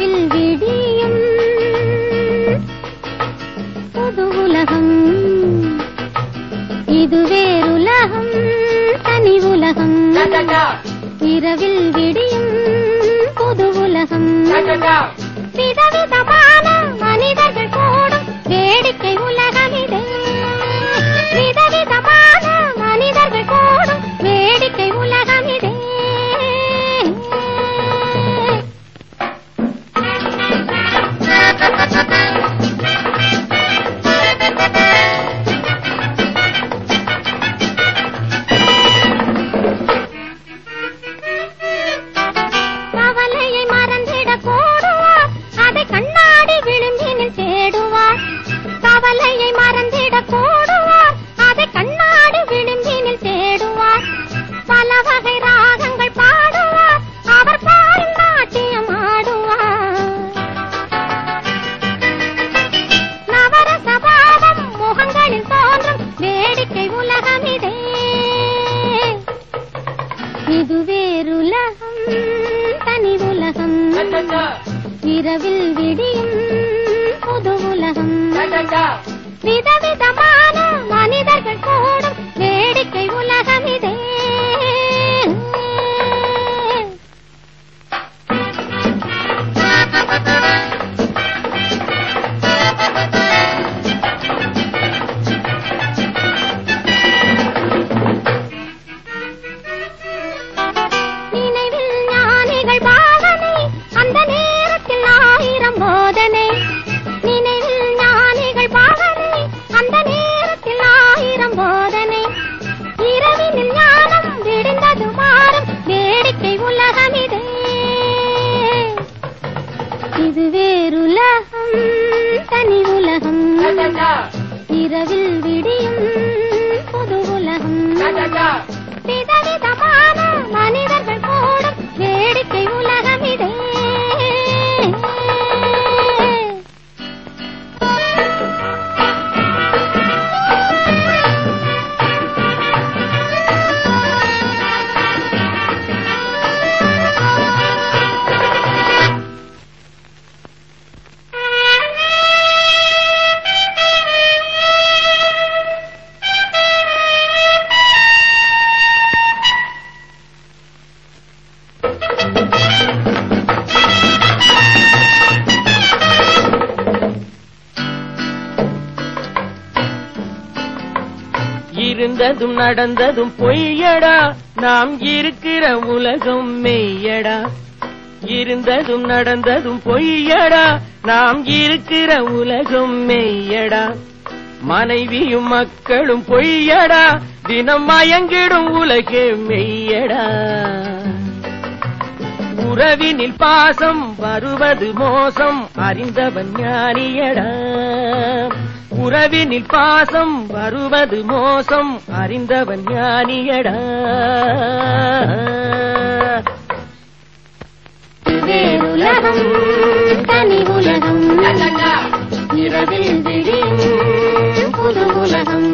இரவில் விடியும் புது உலகம் இது வேறுலகம் தனி உலகம் இரவில் விடியும் புது உலகம் விதவிதமான மனிதர்கள் கூடும் வேடிக்கை உலகம் இது விதவிதமான மனிதர்கள் கூடும் வேடிக்கை உலகம் இது கவலையை மறந்திட கூடுவார் அதை கண்ணாடி விளிம்பினில் தேடுவார் கவலையை மறந்திட கூடுவார் அதை கண்ணாடி விளிம்பினில் தேடுவார் பல வகை ராகங்கள் பாடுவார் அவர் பாடும் நாட்டியம் ஆடுவார் நவரச பாவம் முகங்களில் தோன்றும் வேடிக்கை உலகம் இதே இது வேறுலகம் தனி உலகம் இரவில் விடியும் புது உலகம் விதவிதமான மனிதர்கள் கூடும் வேடிக்கை உலகம் இதே நினைவில் ஞானிகள் பாவனை அந்த நேரத்தில் 1000 போதனை நினைவில் ஞானிகள் பாவனை அந்த நேரத்தில் 1000 போதனை இரவினில் ஞானம் விடிந்தது மாறும் வேடிக்கை உலகம் இதே இது வேறுலகம் தனி உலகம் இரவில் விடியும் புது உலகம் விதவிதமான மனிதர்கள் கூடும் வேடிக்கை உலகம் இதே இருந்ததும் நடந்ததும் பொய்யடா நாம் இருக்கிற உலகம் மெய்யடா இருந்ததும் நடந்ததும் பொய்யடா நாம் இருக்கிற உலகம் மெய்யடா மனைவியும் மக்களும் பொய்யடா தினம் மயங்கிடும் உலகே மெய்யடா உறவினில் பாசம் வருவது மோசம் அறிந்தவன் ஞானியடா உறவினில் பாசம் வருவது மோசம் அறிந்தவன் ஞானியடா வேறுலகம் தனி உலகம் இரவில் விடியும் புது உலகம்